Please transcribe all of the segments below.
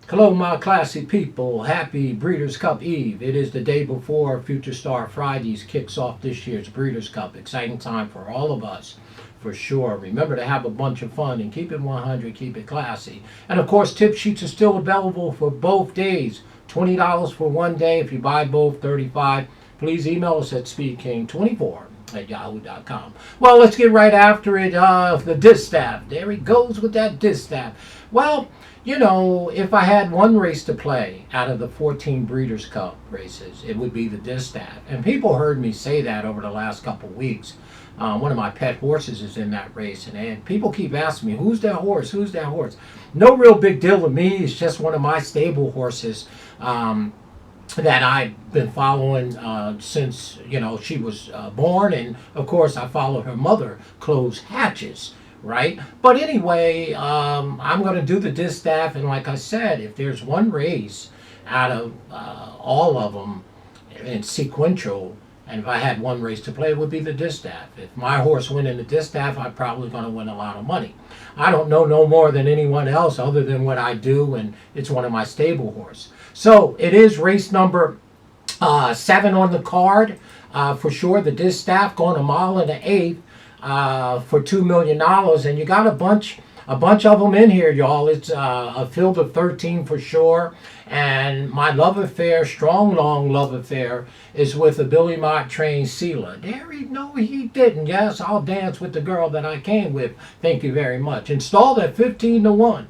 Hello, my classy people. Happy Breeders' Cup Eve. It is the day before Future Star Fridays kicks off this year's Breeders' Cup. Exciting time for all of us, for sure. Remember to have a bunch of fun and keep it 100, keep it classy. And of course, tip sheets are still available for both days. $20 for one day. If you buy both, $35. Please email us at SpeedKing24@yahoo.com. Well, let's get right after it. The Distaff. There he goes with that Distaff. Well, you know, if I had one race to play out of the 14 Breeders' Cup races, it would be the Distaff. And people heard me say that over the last couple of weeks. One of my pet horses is in that race, and people keep asking me, who's that horse? Who's that horse? No real big deal to me. It's just one of my stable horses that I've been following since, you know, she was born. And, of course, I follow her mother, Close Hatches. Right? But anyway, I'm going to do the Distaff, and like I said, if there's one race out of all of them in sequential, and if I had one race to play, it would be the Distaff. If my horse win in the Distaff, I'm probably going to win a lot of money. I don't know no more than anyone else other than what I do, and it's one of my stable horse. So it is race number 7 on the card for sure. The Distaff going a mile and an eighth. For $2 million, and you got a bunch of them in here, y'all. It's a field of 13 for sure, and my love affair, strong long love affair, is with a Billy Mott trained Sila. There no, he didn't. Yes, I'll dance with the girl that I came with. Thank you very much. Installed at 15-1.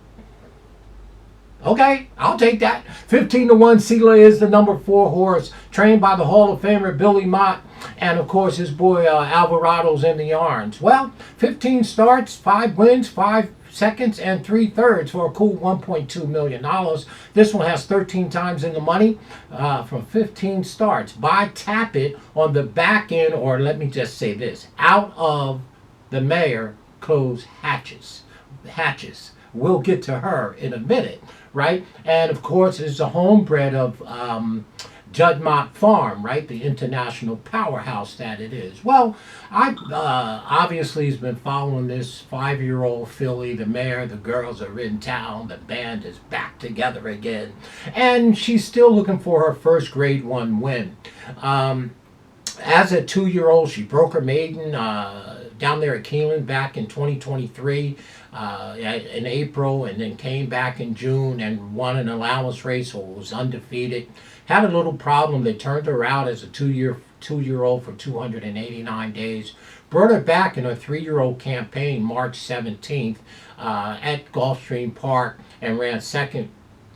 Okay, I'll take that. 15-1. Sila is the number 4 horse, trained by the Hall of Famer Billy Mott, and of course his boy Alvarado's in the yarns. Well, 15 starts, 5 wins, 5 seconds, and 3/3 for a cool $1.2 million. This one has 13 times in the money from 15 starts. Buy tap it on the back end, or let me just say this, out of the mare Close Hatches. We'll get to her in a minute, right? And of course, it's a homebred of Juddmonte Farm, right? The international powerhouse that it is. Well, I obviously has been following this 5-year-old filly, the mare. The girls are in town. The band is back together again, and she's still looking for her first Grade 1 win. As a 2-year-old, she broke her maiden down there at Keeneland back in 2023 in April, and then came back in June and won an allowance race, so was undefeated. Had a little problem. They turned her out as a 2-year-old for 289 days. Brought her back in a 3-year-old campaign March 17th at Gulfstream Park, and ran second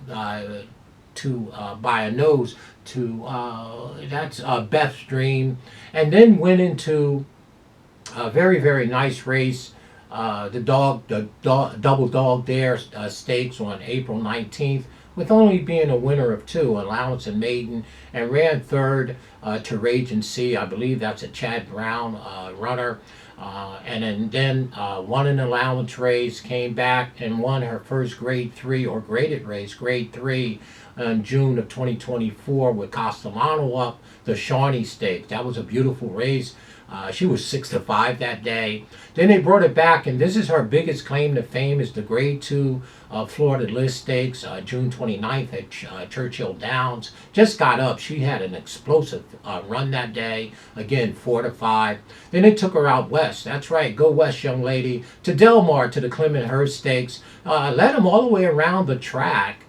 by a nose to that's Beth's Dream, and then went into a very, very nice race, the Double Dog Dare Stakes on April 19th, with only being a winner of 2, allowance and maiden, and ran third to Rage and Sea. I believe that's a Chad Brown runner. And then won an allowance race, came back and won her first Grade 3 or graded race, Grade 3, in June of 2024 with Castellano up, the Shawnee Stakes. That was a beautiful race. She was 6-5 that day. Then they brought it back, and this is her biggest claim to fame, is the Grade 2 Florida List Stakes, June 29th at Churchill Downs. Just got up. She had an explosive run that day. Again, 4-5. Then they took her out west. That's right. Go west, young lady. To Del Mar, to the Clement Hurst Stakes. Led them all the way around the track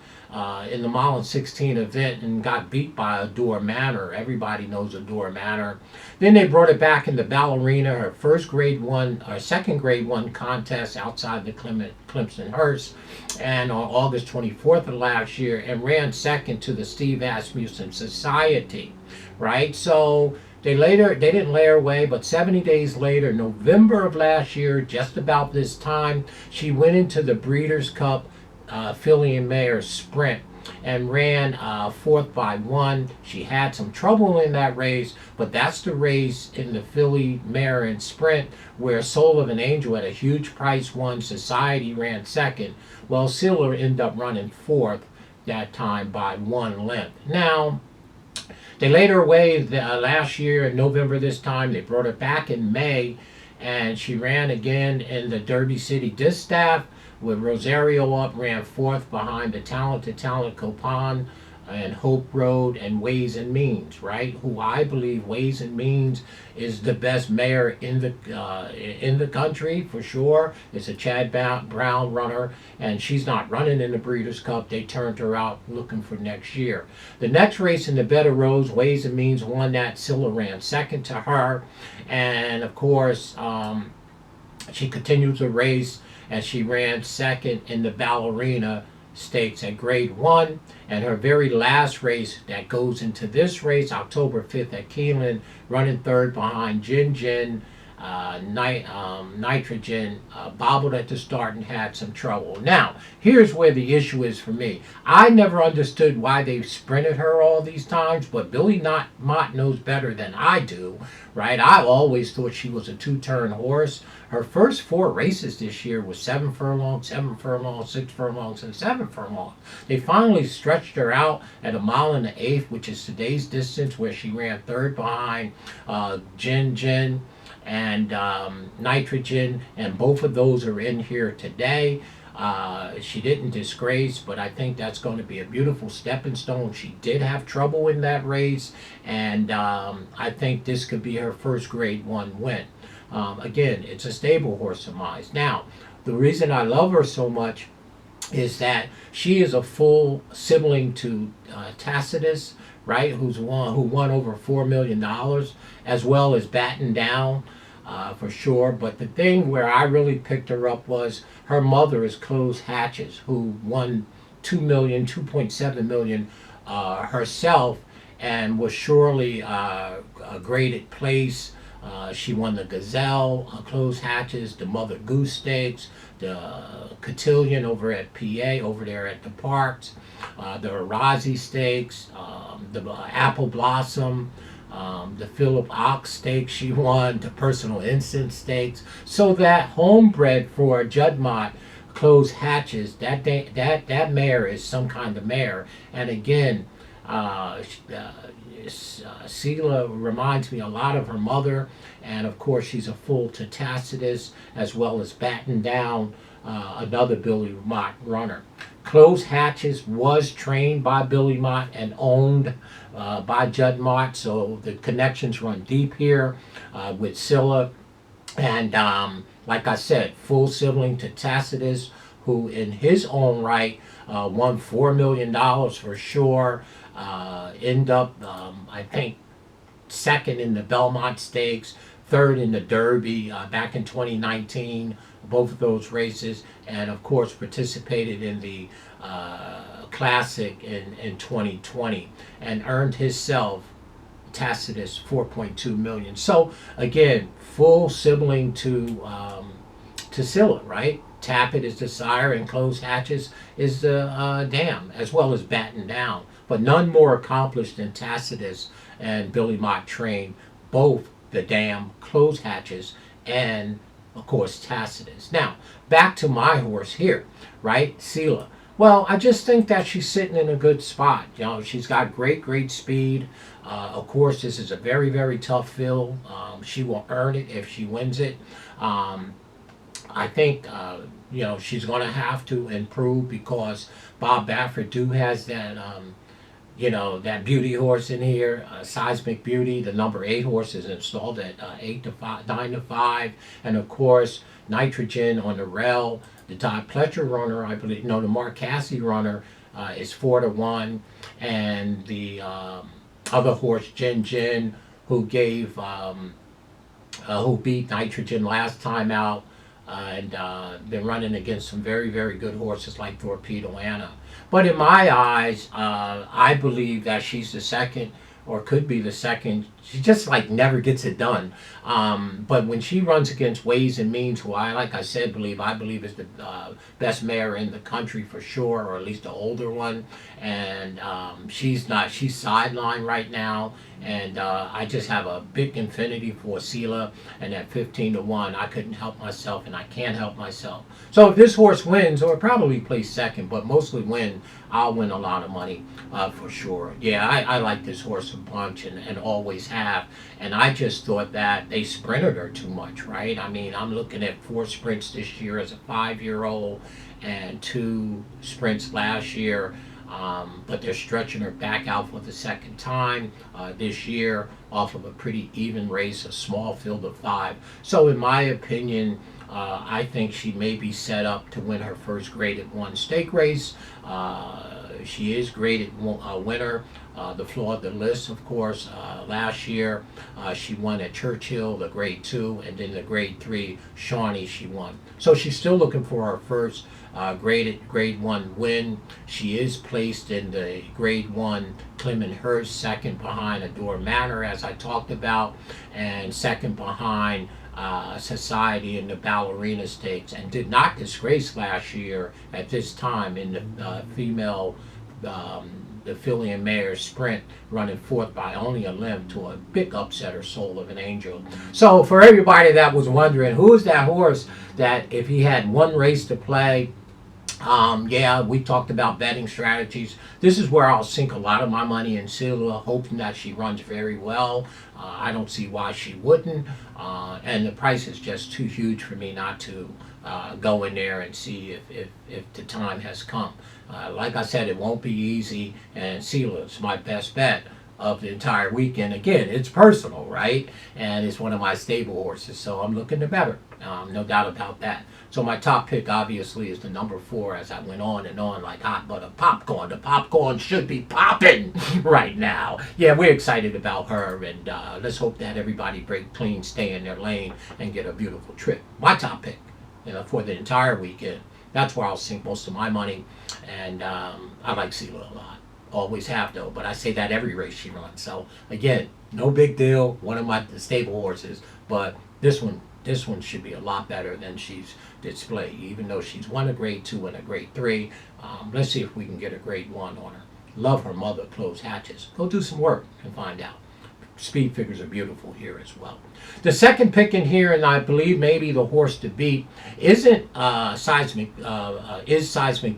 in the mile and 16 event, and got beat by Adore Manor. Everybody knows Adore Manor. Then they brought it back in the Ballerina, her first Grade 1, or second Grade 1 contest outside the Clemson Hurst, and on August 24th of last year, and ran second to the Steve Asmussen Society, right? So they didn't lay her away, but 70 days later, November of last year, just about this time, she went into the Breeders' Cup filly and mare sprint, and ran 4th by 1. She had some trouble in that race, but that's the race in the filly, mare, and sprint where Soul of an Angel at a huge price won. Society ran second. Well, Sila ended up running 4th that time by 1 length. Now, they laid her away last year in November this time. They brought her back in May, and she ran again in the Derby City Distaff. with Rosario up, ran fourth behind the talented Copan and Hope Road and Ways and Means, right? Who I believe Ways and Means is the best mare in the country for sure. It's a Chad Brown runner, and she's not running in the Breeders' Cup. They turned her out looking for next year. The next race in the Bed of Rose, Ways and Means won that. SCYLLA ran second to her, and of course she continued to race, and she ran second in the Ballerina Stakes at Grade 1, and her very last race that goes into this race, October 5th at Keeneland, running third behind Jin Nitrogen, bobbled at the start and had some trouble. Now, here's where the issue is for me. I never understood why they sprinted her all these times, but Billy Mott knows better than I do, right? I always thought she was a two-turn horse. Her first 4 races this year was 7 furlongs, 7 furlongs, 6 furlongs, and 7 furlongs. They finally stretched her out at 1 1/8, which is today's distance, where she ran third behind Jin and Nitrogen, and both of those are in here today. She didn't disgrace, but I think that's going to be a beautiful stepping stone. She did have trouble in that race, and I think this could be her first Grade 1 win. Again, it's a stable horse of mine. Now, the reason I love her so much is that she is a full sibling to Tacitus, right? Who won over $4 million, as well as Batten Down, for sure. But the thing where I really picked her up was her mother is Close Hatches, who won $2.7 million herself, and was surely a graded place. She won the Gazelle, Close Hatches, the Mother Goose Stakes, the Cotillion over at PA, over there at the Parks, the Arazi Stakes, the Apple Blossom, the Philip Ox Stakes she won, the Personal Instant Stakes. So that homebred for Juddmonte, Close Hatches, that mare is some kind of mare. And again, Sila reminds me a lot of her mother, and of course she's a full to Tacitus, as well as Batten Down, another Billy Mott runner. Close Hatches was trained by Billy Mott and owned by Juddmonte, so the connections run deep here with Sila. And like I said, full sibling to Tacitus, who in his own right won $4 million for sure. End up, I think, second in the Belmont Stakes, third in the Derby back in 2019, both of those races, and of course participated in the Classic in 2020, and earned himself, Tacitus, $4.2 million. So again, full sibling to Sila, right? Tappet is the sire, and Close Hatches is the dam, as well as Batten Down. But none more accomplished than Tacitus, and Billy Mott trained both the dam, Close Hatches, and of course Tacitus. Now, back to my horse here, right? Sila. Well, I just think that she's sitting in a good spot. You know, she's got great speed. Of course, this is a very, very tough field. She will earn it if she wins it. I think, you know, she's going to have to improve, because Bob Baffert has that, you know, that beauty horse in here, Seismic Beauty. The number 8 horse is installed at 9 to 5. And of course, Nitrogen on the rail. The Todd Pletcher runner, I believe, no, the Mark Casse runner is 4 to 1. And the other horse, Jin, who gave, who beat Nitrogen last time out, and been running against some very, very good horses like Torpedo Anna. But in my eyes, I believe that she's the second, or could be the second. She just like never gets it done. But when she runs against Ways and Means, who like I said, I believe is the best mare in the country for sure, or at least the older one. And she's sidelined right now. And I just have a big infinity for Sila, and at 15 to 1, I couldn't help myself, and I can't help myself. So if this horse wins, or probably place second, but mostly win, I'll win a lot of money for sure. Yeah, I like this horse a bunch and always have. And I just thought that they sprinted her too much, right? I mean, I'm looking at 4 sprints this year as a 5-year-old and 2 sprints last year. But they're stretching her back out for the second time this year off of a pretty even race, a small field of 5. So in my opinion, I think she may be set up to win her first graded 1 stake race. She is graded winner. The floor of the list, of course, last year she won at Churchill, the grade 2, and then the grade 3, Shawnee, she won. So she's still looking for her first graded grade 1 win. She is placed in the grade 1 Clement Hurst, second behind Adore Manor, as I talked about, and second behind Society in the Ballerina Stakes, and did not disgrace last year at this time in the female the filly and mare sprint, running 4th by only a limb to a big upsetter, Soul of an Angel. So for everybody that was wondering, who is that horse that if he had 1 race to play, yeah, we talked about betting strategies. This is where I'll sink a lot of my money in Sila, hoping that she runs very well. I don't see why she wouldn't. And the price is just too huge for me not to go in there and see if the time has come. Like I said, it won't be easy, and Sila is my best bet of the entire weekend. Again, it's personal, right? And it's one of my stable horses, so I'm looking to better. No doubt about that. So my top pick, obviously, is the number 4, as I went on and on like hot butter popcorn. The popcorn should be popping right now. Yeah, we're excited about her, and let's hope that everybody break clean, stay in their lane, and get a beautiful trip. My top pick, for the entire weekend. That's where I'll sink most of my money, and I like Sila a lot. Always have, though, but I say that every race she runs. So again, no big deal. One of my stable horses, but this one should be a lot better than she's displayed, even though she's won a grade 2 and a grade 3. Let's see if we can get a grade 1 on her. Love her mother, Closed Hatches. Go do some work and find out. Speed figures are beautiful here as well. The second pick in here, and I believe maybe the horse to beat, isn't Seismic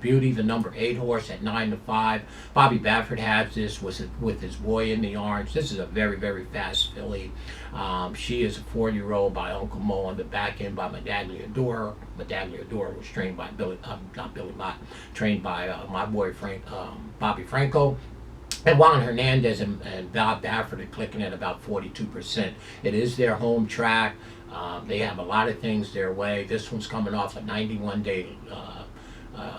Beauty, the number 8 horse at 9-5. Bobby Baffert has this with his boy in the orange. This is a very, very fast filly. She is a 4-year-old by Uncle Mo on the back end by Medaglia Dora. Medaglia Dora was trained by not Billy Mott, trained by my boy Bobby Franco. And Juan Hernandez and Bob Baffert are clicking at about 42%. It is their home track. They have a lot of things their way. This one's coming off a 91-day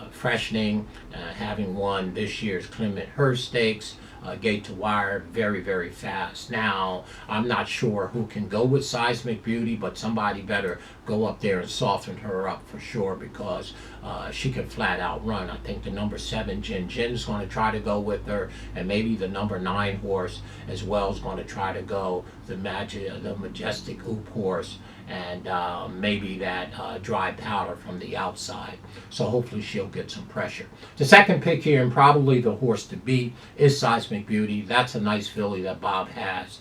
freshening, having won this year's Clement Hurst Stakes. Gate to wire, very, very fast. Now, I'm not sure who can go with Seismic Beauty, but somebody better go up there and soften her up for sure, because she can flat out run. I think the number 7 Jin is going to try to go with her, and maybe the number 9 horse as well is going to try to go, the Majestic Oop horse, and maybe that Dry Powder from the outside. So hopefully she'll get some pressure. The second pick here, and probably the horse to beat, is Seismic Beauty. That's a nice filly that Bob has.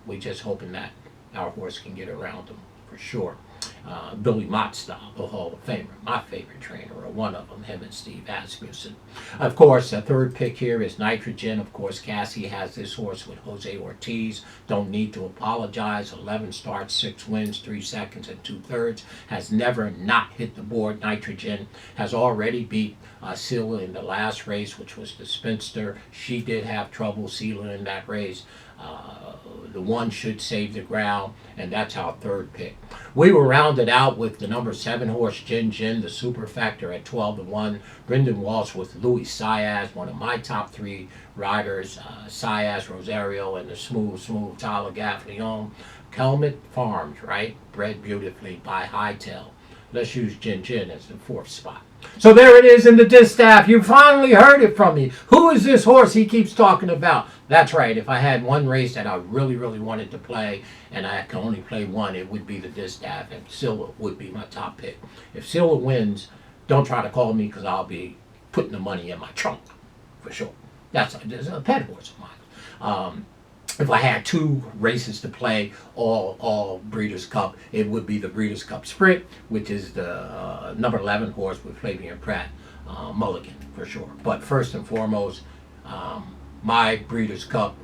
We're just hoping that our horse can get around him for sure. Billy Mott style, the Hall of Famer, my favorite trainer, or one of them, him and Steve Asmussen. Of course, the third pick here is Nitrogen. Of course, Cassie has this horse with Jose Ortiz. Don't need to apologize. 11 starts, 6 wins, 3 seconds, and 2/3. Has never not hit the board. Nitrogen has already beat Sila in the last race, which was the Spinster. She did have trouble, Sila, in that race. The 1 should save the ground, and that's our third pick. We were rounded out with the number 7 horse, Jin, the super factor at 12-1. Brendan Walsh with Louis Saez, one of my top 3 riders. Saez, Rosario, and the smooth Tyler Gaffleon. Kelmet Farms, right? Bred beautifully by Hightail. Let's use Jin as the 4th spot. So there it is in the Distaff. You finally heard it from me. Who is this horse he keeps talking about? That's right. If I had one race that I really, really wanted to play, and I can only play one, it would be the Distaff, and SCYLLA would be my top pick. If SCYLLA wins, don't try to call me, because I'll be putting the money in my trunk, for sure. That's a pet horse of mine. If I had 2 races to play, all Breeders' Cup, it would be the Breeders' Cup Sprint, which is the number 11 horse with Flavien Prat. mulligan for sure. But first and foremost, my Breeders' Cup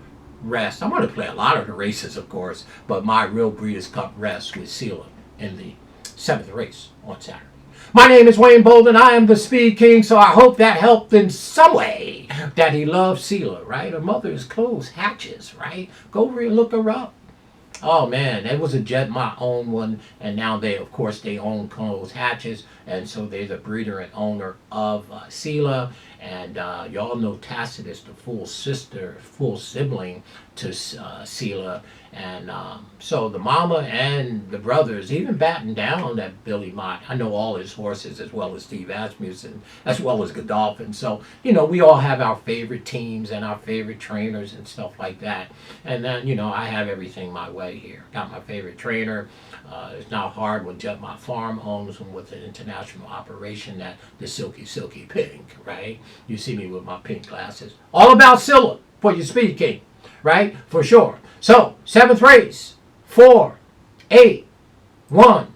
rest. I'm going to play a lot of the races, of course, but my real Breeders' Cup rest with Sila in the 7th race on Saturday. My name is Wayne Bolden. I am the Speed King, so I hope that helped in some way that he loves Sila, right? Her mother is closed hatches, right? Go over and look her up. Oh man, it was a Jet Mott owned one, and now they, of course, they own closed hatches, and so they're the breeder and owner of Sila. And y'all know Tacitus, the full sibling to Sila. And so the mama and the brothers even batting down that Billy Mott. I know all his horses as well as Steve Asmussen, as well as Godolphin. So, you know, we all have our favorite teams and our favorite trainers and stuff like that. And then, you know, I have everything my way here. Got my favorite trainer. It's not hard when Jet Mott Farm owns them with an international operation, that the Silky Pink, right? You see me with my pink glasses. All about Sila for your Speed King, right? For sure. So, 7th race, 4, 8, 1,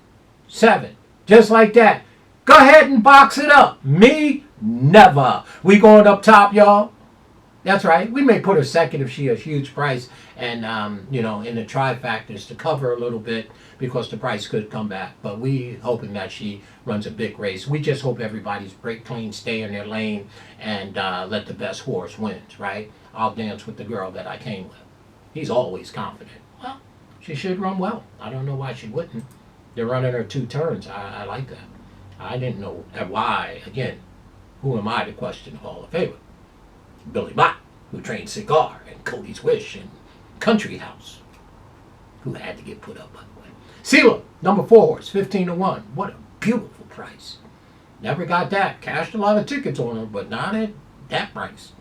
7. Just like that. Go ahead and box it up. Me, never. We going up top, y'all. That's right. We may put her second if she has huge price and, you know, in the trifactors to cover a little bit because the price could come back. But we hoping that she runs a big race. We just hope everybody's break clean, stay in their lane, and let the best horse wins, right? I'll dance with the girl that I came with. He's always confident. Well, she should run well. I don't know why she wouldn't. They're running her 2 turns. I like that. I didn't know why. Again, who am I to question the Hall of Famer? Billy Mott, who trained Cigar and Cody's Wish and Country House, who had to get put up, by the way. Sila, number 4 horse, 15 to 1. What a beautiful price. Never got that. Cashed a lot of tickets on her, but not at that price.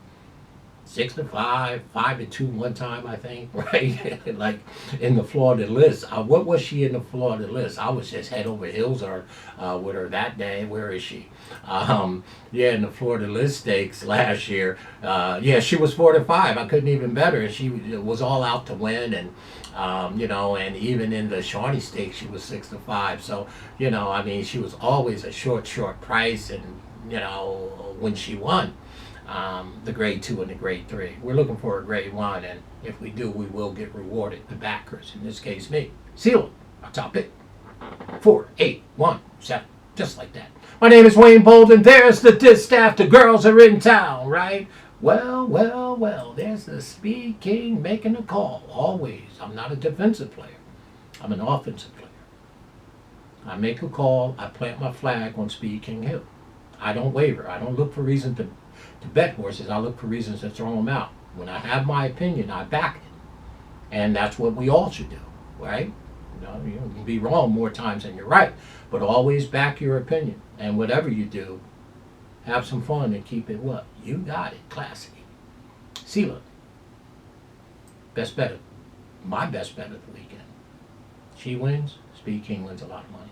6 to 5, 5 to 2 one time, I think, right? Like in the Florida list. What was she in the Florida list? I was just head over heels with her that day. Where is she? Yeah, in the Florida list stakes last year. Yeah, she was 4 to 5. I couldn't even bet her. She was all out to win, and you know, and even in the Shawnee Stakes, she was 6 to 5. So, you know, I mean, she was always a short price, and you know, when she won. The grade 2 and the grade 3. We're looking for a grade 1, and if we do, we will get rewarded. The backers, in this case me. Sila, our top pick. 4, 8, 1, 7. Just like that. My name is Wayne Bolden. There's the Distaff. The girls are in town, right? Well. There's the Speed King making a call. Always. I'm not a defensive player. I'm an offensive player. I make a call. I plant my flag on Speed King Hill. I don't waver. I don't look for reason to bet horses. I look for reasons to throw them out. When I have my opinion, I back it. And that's what we all should do, right? You know, you can be wrong more times than you're right, but always back your opinion. And whatever you do, have some fun and keep it what? You got it. Classy. Sila. Best bet. My best bet of the weekend. She wins. Speed King wins a lot of money.